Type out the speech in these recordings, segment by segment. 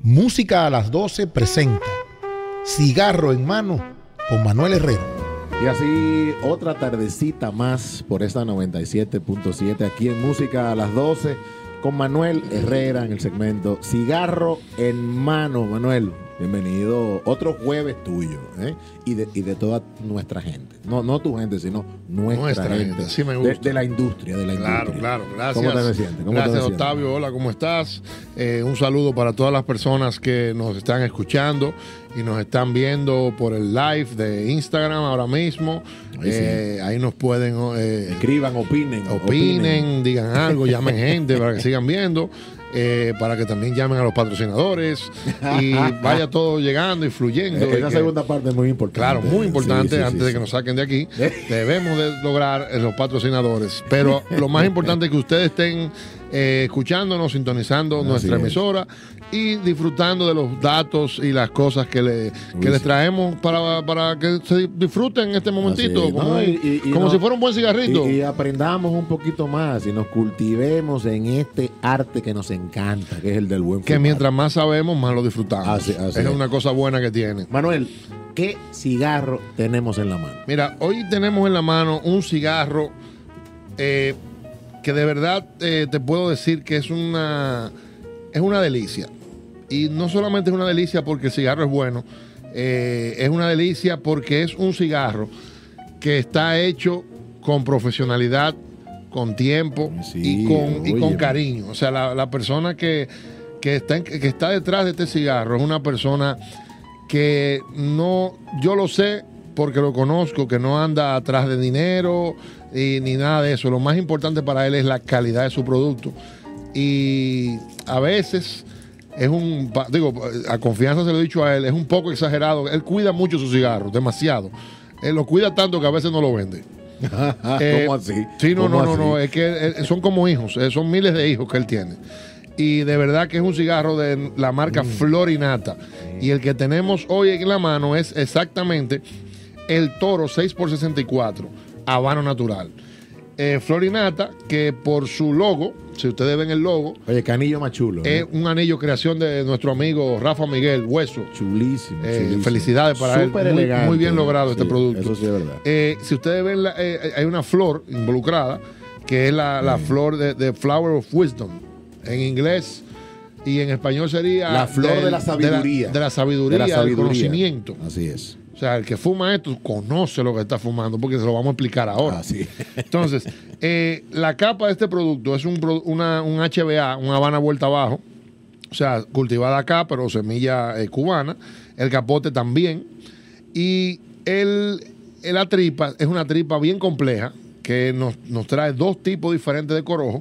Música a las 12 presenta Cigarro en Mano con Manuel Herrera. Y así otra tardecita más por esta 97.7 aquí en Música a las 12 con Manuel Herrera en el segmento Cigarro en Mano. Manuel, bienvenido. Otro jueves tuyo, ¿eh? y de toda nuestra gente. No tu gente, sino nuestra gente. Así me gusta. De la industria, Claro, gracias. ¿Cómo te sientes? Gracias, Octavio. Hola, ¿cómo estás? Un saludo para todas las personas que nos están escuchando y nos están viendo por el live de Instagram ahora mismo. Ahí nos pueden escriban, opinen, digan algo, llamen gente para que sigan viendo. Para que también llamen a los patrocinadores y vaya todo llegando y fluyendo. Esa segunda parte es muy importante. Claro, muy importante. Antes de que nos saquen de aquí, debemos de lograr los patrocinadores. Pero lo más importante es que ustedes estén escuchándonos, sintonizando nuestra emisora y disfrutando de los datos y las cosas que les traemos para que se disfruten en este momentito, como si fuera un buen cigarrito. Y aprendamos un poquito más y nos cultivemos en este arte que nos encanta, que es el del buen que fumar. Mientras más sabemos, más lo disfrutamos. Así es una cosa buena que tiene. Manuel, ¿qué cigarro tenemos en la mano? Mira, hoy tenemos en la mano un cigarro que de verdad te puedo decir que es una delicia. Y no solamente es una delicia porque el cigarro es bueno, es una delicia porque es un cigarro que está hecho con profesionalidad, con tiempo y con cariño. O sea, la persona que está detrás de este cigarro es una persona que no, yo lo sé porque lo conozco, que no anda atrás de dinero ni nada de eso. Lo más importante para él es la calidad de su producto. Y a veces a confianza se lo he dicho a él, es un poco exagerado. Él cuida mucho sus cigarros, demasiado. Él lo cuida tanto que a veces no lo vende. ¿Cómo así? Sí, no, es que son como hijos, son miles de hijos que él tiene. Y de verdad que es un cigarro de la marca Florinata. Y el que tenemos hoy en la mano es exactamente el Toro 6x64 Habano Natural. Florinata, que por su logo, si ustedes ven el logo, oye, qué anillo más chulo, es un anillo creación de nuestro amigo Rafa Miguel Hueso. Chulísimo. Felicidades para Súper él. Elegante. Muy bien logrado este producto. Eso sí es verdad. Si ustedes ven, hay una flor involucrada, que es la flor de Flower of Wisdom, en inglés, y en español sería la flor de la sabiduría. De la sabiduría, del conocimiento. Así es. O sea, el que fuma esto conoce lo que está fumando, porque se lo vamos a explicar ahora. Entonces, la capa de este producto es un HBA, una Habana vuelta abajo, o sea, cultivada acá, pero semilla cubana. El capote también. Y la tripa es una tripa bien compleja, que nos trae dos tipos diferentes de corojo.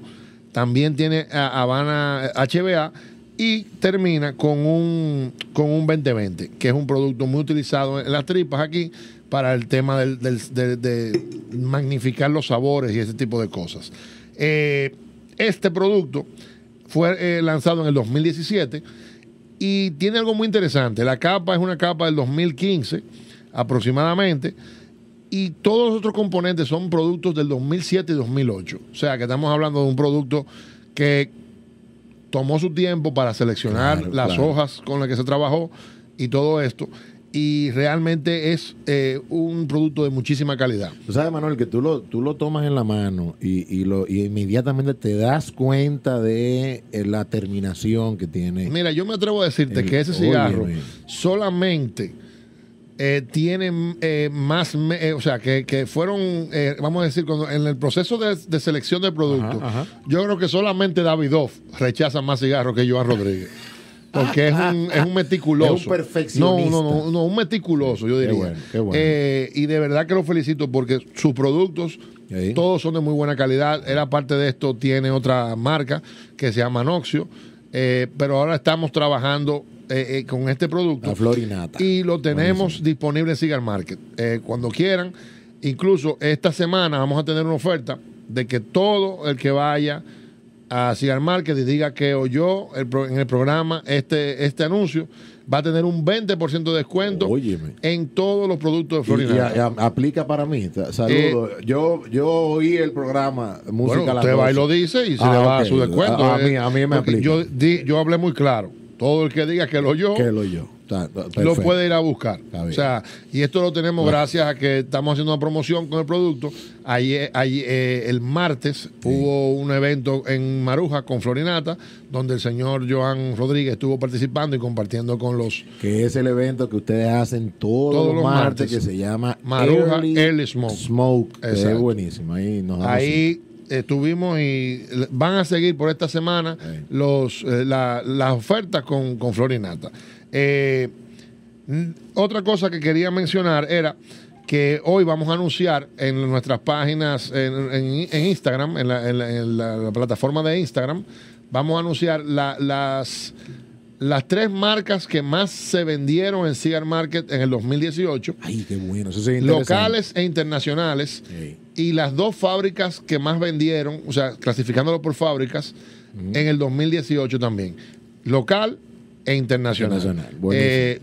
También tiene Habana HBA. Y termina con un 2020, que es un producto muy utilizado en las tripas aquí para el tema de magnificar los sabores y ese tipo de cosas. Este producto fue lanzado en el 2017 y tiene algo muy interesante. La capa es una capa del 2015 aproximadamente y todos los otros componentes son productos del 2007 y 2008. O sea, que estamos hablando de un producto que tomó su tiempo para seleccionar las hojas con las que se trabajó y todo esto. Y realmente es un producto de muchísima calidad. Tú sabes, Manuel, que tú lo tomas en la mano y inmediatamente te das cuenta de la terminación que tiene. Mira, yo me atrevo a decirte que ese cigarro solamente tiene más, o sea, que fueron, vamos a decir, en el proceso de selección de productos, yo creo que solamente Davidoff rechaza más cigarros que Joan Rodríguez. Porque es un meticuloso. Es un perfeccionista. No, un meticuloso, yo diría. Qué bueno. Y de verdad que lo felicito porque sus productos, todos son de muy buena calidad. Él, aparte de esto, tiene otra marca que se llama Noxio. Pero ahora estamos trabajando con este producto. La Florinata. Y lo tenemos disponible en Cigar Market. Cuando quieran. Incluso esta semana vamos a tener una oferta de que todo el que vaya a Cigar Market y diga que oyó en el programa este anuncio, va a tener un 20% de descuento en todos los productos de Florinata. Y aplica para mí. Saludos. Yo oí el programa Música a las 12. Usted va y lo dice y se le va a su descuento. A mí me aplica. Yo hablé muy claro. Todo el que diga que lo oyó, lo puede ir a buscar. O sea, y esto lo tenemos gracias a que estamos haciendo una promoción con el producto. Ayer, el martes hubo un evento en Maruja con Florinata, donde el señor Joan Rodríguez estuvo participando y compartiendo con los... Que es el evento que ustedes hacen todos los martes, que se llama Maruja Early Smoke. Es buenísimo. Ahí estuvimos y van a seguir por esta semana las ofertas con Florinata. Otra cosa que quería mencionar era que hoy vamos a anunciar en nuestras páginas en Instagram, en la plataforma de Instagram, vamos a anunciar las 3 marcas que más se vendieron en Cigar Market en el 2018. Ay, qué bueno. Eso es locales e internacionales. Y las 2 fábricas que más vendieron, o sea, clasificándolo por fábricas, en el 2018 también. Local e internacional.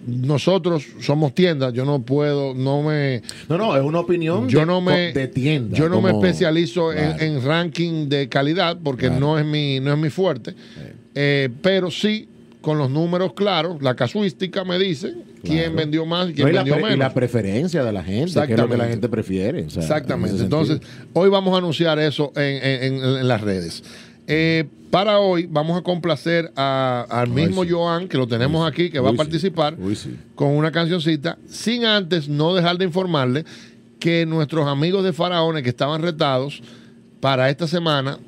Nosotros somos tiendas, yo no puedo, No, es una opinión de tienda. Yo no me especializo en ranking de calidad porque no es mi fuerte. Pero sí, con los números claros, la casuística me dice quién vendió más y quién vendió menos. Y la preferencia de la gente, que es lo que la gente prefiere. O sea, exactamente. Entonces, hoy vamos a anunciar eso en las redes. Para hoy vamos a complacer al mismo Joan, que lo tenemos aquí, que va a participar con una cancioncita, sin antes no dejar de informarle que nuestros amigos de Faraones que estaban retados para esta semana,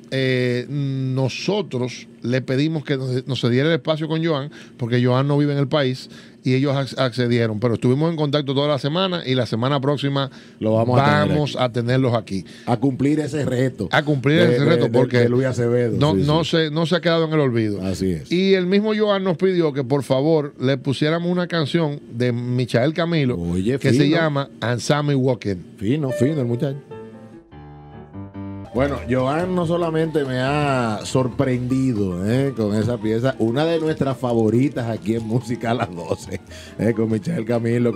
nosotros le pedimos que nos cediera el espacio con Joan, porque Joan no vive en el país, y ellos accedieron. Pero estuvimos en contacto toda la semana, y la semana próxima vamos a tenerlos aquí. A cumplir ese reto. Porque de Luis Acevedo. No se ha quedado en el olvido. Así es. Y el mismo Joan nos pidió que por favor le pusiéramos una canción de Michael Camilo, que se llama And Sammy Walking. Fino el muchacho. Bueno, Joan no solamente me ha sorprendido con esa pieza, una de nuestras favoritas aquí en Música a las 12, con Michael Camilo,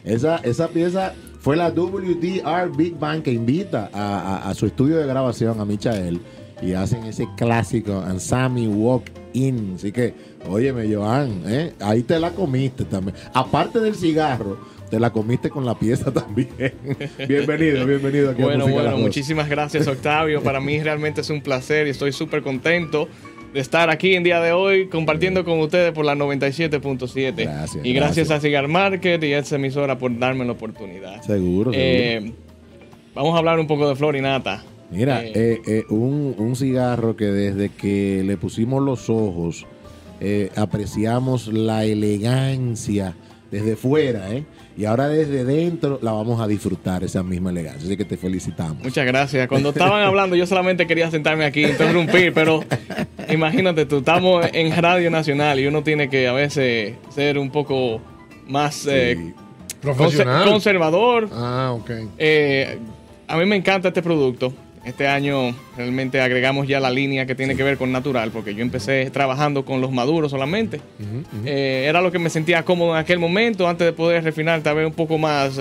esa pieza fue la WDR Big Band que invita a su estudio de grabación a Michael y hacen ese clásico And Sammy Walk In. Así que, óyeme, Joan, ahí te la comiste también. Aparte del cigarro, te la comiste con la pieza también. Bienvenido aquí a Música a las 12. Muchísimas gracias, Octavio. Para mí realmente es un placer y estoy súper contento de estar aquí en día de hoy compartiendo con ustedes por la 97.7. Y gracias a Cigar Market y a esa emisora por darme la oportunidad. Seguro. Vamos a hablar un poco de Florinata. Mira, un cigarro que desde que le pusimos los ojos apreciamos la elegancia desde fuera, y ahora desde dentro la vamos a disfrutar, esa misma elegancia. Así que te felicitamos. Muchas gracias. Cuando estaban hablando, yo solamente quería sentarme aquí e interrumpir, pero imagínate tú, estamos en Radio Nacional y uno tiene que a veces ser un poco más profesional, conservador. Ok. A mí me encanta este producto. Este año realmente agregamos ya la línea que tiene que ver con natural, porque yo empecé trabajando con los maduros solamente. Era lo que me sentía cómodo en aquel momento, antes de poder refinar tal vez un poco más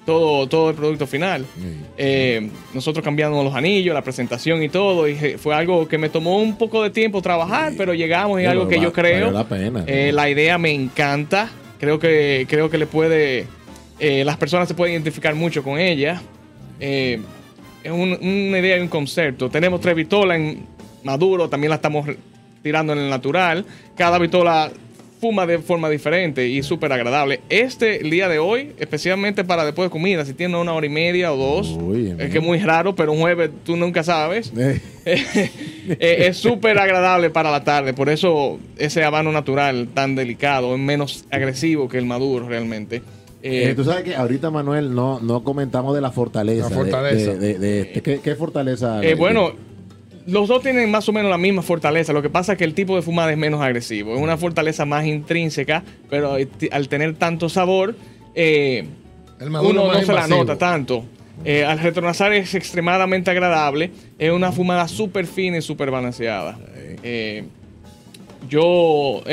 todo el producto final. Nosotros cambiamos los anillos, la presentación y todo, y fue algo que me tomó un poco de tiempo trabajar, pero llegamos y algo que yo creo. La pena. La idea me encanta. Creo que le puede... las personas se pueden identificar mucho con ella. Es una idea y un concepto. Tenemos 3 vitolas en maduro, también la estamos tirando en el natural. Cada vitola fuma de forma diferente y súper agradable. El día de hoy, especialmente para después de comida, si tiene 1 hora y media o 2, es que es muy raro, pero un jueves tú nunca sabes. Es súper agradable para la tarde. Por eso ese habano natural tan delicado es menos agresivo que el maduro realmente. Tú sabes que ahorita, Manuel, no comentamos de la fortaleza. ¿Qué fortaleza? Bueno, los dos tienen más o menos la misma fortaleza. Lo que pasa es que el tipo de fumada es menos agresivo. Es una fortaleza más intrínseca, pero al tener tanto sabor, uno no se la nota tanto. Al retronasar es extremadamente agradable. Es una fumada súper fina y súper balanceada. Yo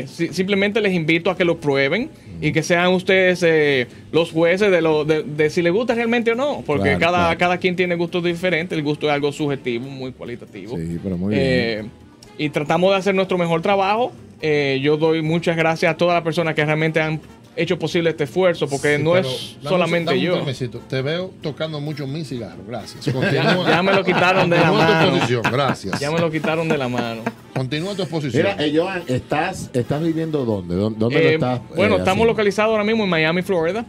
simplemente les invito a que lo prueben y que sean ustedes los jueces de si les gusta realmente o no, porque cada quien tiene gustos diferentes. El gusto es algo subjetivo, muy cualitativo. Sí, pero muy bien. Y tratamos de hacer nuestro mejor trabajo Yo doy muchas gracias a todas las personas que realmente han hecho posible este esfuerzo, porque sí, no es solamente yo. Te veo tocando mucho mi cigarro, gracias. Ya me lo quitaron de la mano. Gracias. Ya me lo quitaron de la mano. Continúa tu exposición. Mira, Joan, ¿estás viviendo dónde? ¿Dónde lo estás? Bueno, estamos localizados ahora mismo en Miami, Florida.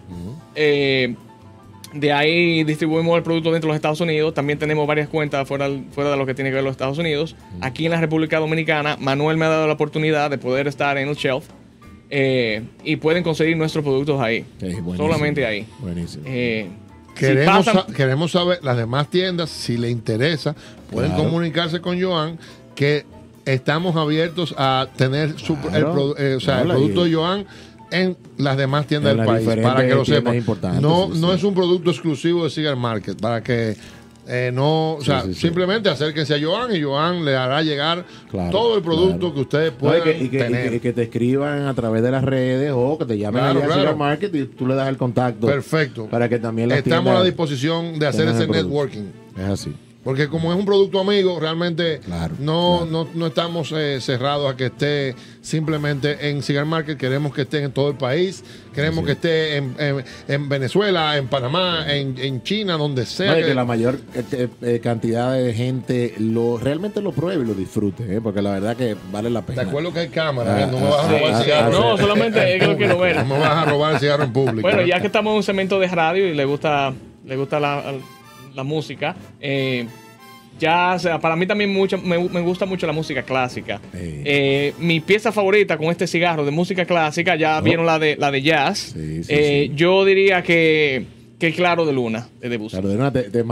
De ahí distribuimos el producto dentro de los Estados Unidos. También tenemos varias cuentas fuera de lo que tiene que ver los Estados Unidos. Aquí en la República Dominicana, Manuel me ha dado la oportunidad de poder estar en el shelf. Y pueden conseguir nuestros productos ahí. Solamente ahí. Buenísimo. Queremos saber, las demás tiendas, si les interesa, pueden comunicarse con Joan, que estamos abiertos a tener el producto de Joan en las demás tiendas del país, para que lo sepan. No es un producto exclusivo de Cigar Market, para que simplemente acérquense a Joan y Joan le hará llegar todo el producto que ustedes puedan tener. Y que te escriban a través de las redes o que te llamen a Cigar Market y tú le das el contacto. Perfecto. Para que también estamos a la disposición de hacer ese networking. Es así. Porque como es un producto amigo, realmente no estamos cerrados a que esté simplemente en Cigar Market. Queremos que esté en todo el país. Queremos que esté en Venezuela, en Panamá, en China, donde sea. Que la mayor cantidad de gente realmente lo pruebe y lo disfrute, porque la verdad que vale la pena. De acuerdo que hay cámara, no me vas a robar el cigarro. No, solamente es que lo quiero ver. No me vas a robar el cigarro en público. Bueno, ya que estamos en un segmento de radio y le gusta la música, para mí también me gusta mucho la música clásica. Mi pieza favorita con este cigarro de música clásica, ya vieron la de jazz. Sí. Yo diría que Claro de Luna de Debussy. Claro de Luna te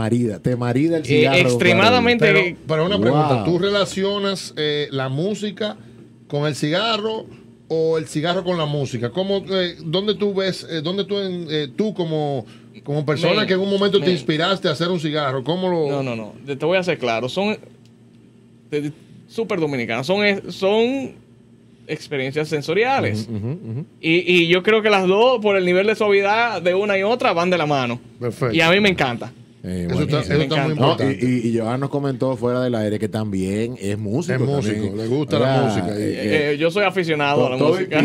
marida el cigarro. Extremadamente. Pero una pregunta, ¿tú relacionas la música con el cigarro o el cigarro con la música? ¿Dónde tú ves, tú como persona que en un momento te inspiraste a hacer un cigarro? ¿Cómo lo...? No. Te voy a hacer claro. Son súper dominicanos. Son experiencias sensoriales. Y yo creo que las dos, por el nivel de suavidad de una y otra, van de la mano. Perfecto. Y a mí me encanta. Eso está muy importante. Y Joan nos comentó fuera del aire que también es músico. Es músico, le gusta la música. Yo soy aficionado a la música.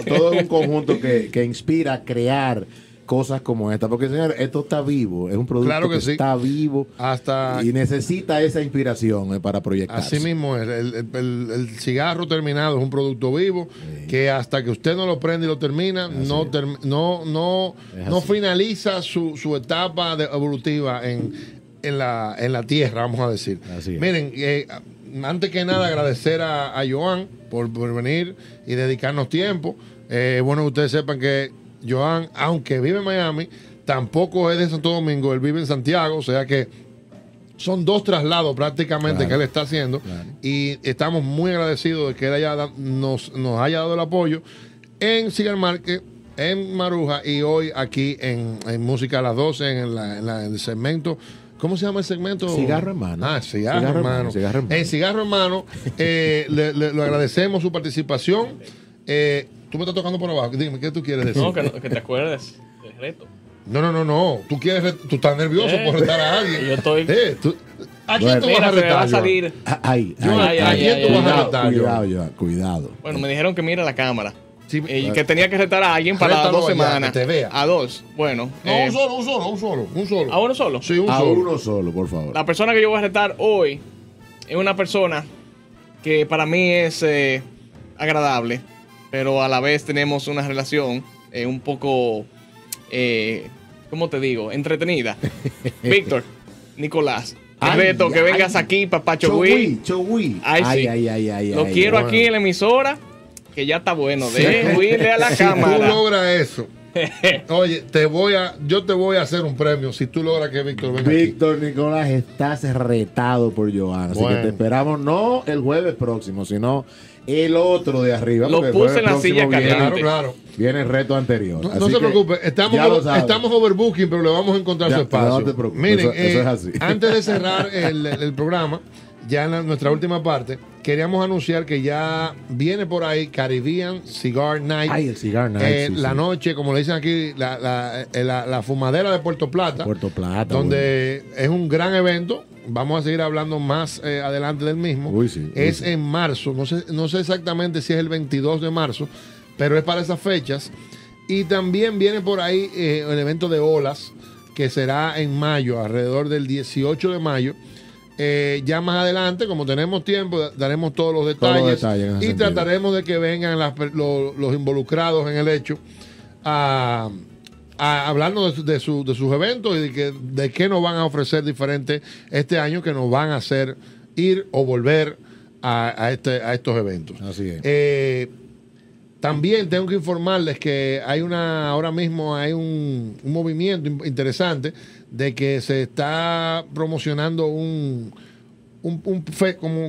Todo es un conjunto que inspira a crear cosas como esta, porque señor, esto está vivo, es un producto que está vivo y necesita esa inspiración para proyectarse. Así mismo es, el cigarro terminado es un producto vivo que hasta que usted no lo prende y lo termina, no finaliza su etapa evolutiva en la tierra, vamos a decir. Miren, antes que nada agradecer a Joan por venir y dedicarnos tiempo. Bueno, ustedes sepan que Joan, aunque vive en Miami, tampoco es de Santo Domingo, él vive en Santiago, o sea que son 2 traslados prácticamente que él está haciendo y estamos muy agradecidos de que él nos haya dado el apoyo en Cigar Market, en Maruja y hoy aquí en Música a las 12 en el segmento. ¿Cómo se llama el segmento? Cigarro en mano. Cigarro en mano. En Cigarro en mano, le agradecemos su participación. Tú me estás tocando por abajo. Dime, ¿qué tú quieres decir? No, que te acuerdes del reto. No. Tú estás nervioso por retar a alguien. Yo estoy... ¿A quién tú vas a retar? Va a salir. ¿A quién tú vas a retar? Cuidado. Bueno, me dijeron que mire la cámara. Sí, y que tenía que retar a alguien para 2 semanas. Que te vea. A 2. Bueno. No, un solo. ¿A uno solo? Sí, un solo. Uno solo, por favor. La persona que yo voy a retar hoy es una persona que para mí es agradable, pero a la vez tenemos una relación un poco, ¿cómo te digo? Entretenida. Víctor, Nicolás, te reto que vengas aquí, papacho Wii. Ay, Lo quiero aquí en la emisora, que ya está bueno. De huirle a la cámara. Si tú logras eso, oye, yo te voy a hacer un premio si tú logras que Víctor venga Víctor aquí. Nicolás, estás retado por Joan. Así que te esperamos no el jueves próximo, sino el otro de arriba. Lo puse en la silla caliente. Claro. Viene el reto anterior. No se preocupe, estamos overbooking, pero le vamos a encontrar su espacio. No te preocupes, Miren, eso es así. Antes de cerrar el programa, ya en nuestra última parte, queríamos anunciar que ya viene por ahí Caribbean Cigar Night. Ay, el Cigar Night. La noche, como le dicen aquí, la fumadera de Puerto Plata. Puerto Plata. Donde es un gran evento. Vamos a seguir hablando más adelante del mismo. Es en marzo. No sé exactamente si es el 22 de marzo, pero es para esas fechas. Y también viene por ahí el evento de olas, que será en mayo, alrededor del 18 de mayo. Ya más adelante, como tenemos tiempo, daremos todos los detalles y trataremos de que vengan los involucrados en el hecho a hablarnos de sus eventos y de qué nos van a ofrecer diferente este año, que nos van a hacer ir o volver a estos eventos. Así es. También tengo que informarles que ahora mismo hay un movimiento interesante de que se está promocionando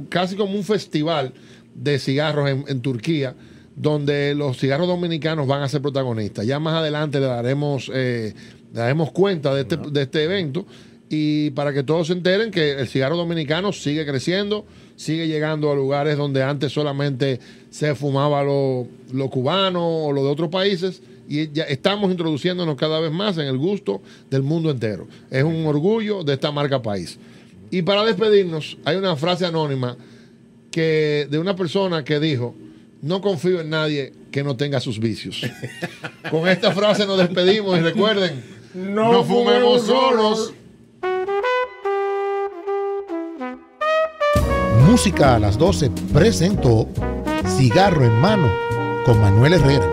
casi como un festival de cigarros en Turquía, donde los cigarros dominicanos van a ser protagonistas. Ya más adelante le daremos cuenta de este evento, y para que todos se enteren que el cigarro dominicano sigue creciendo, sigue llegando a lugares donde antes solamente se fumaba lo cubano o lo de otros países, y ya estamos introduciéndonos cada vez más en el gusto del mundo entero. Es un orgullo de esta marca país. Y para despedirnos, hay una frase anónima de una persona que dijo: no confío en nadie que no tenga sus vicios. Con esta frase nos despedimos, y recuerden, no fumemos solos. Música a las 12 presentó Cigarro en Mano con Manuel Herrera.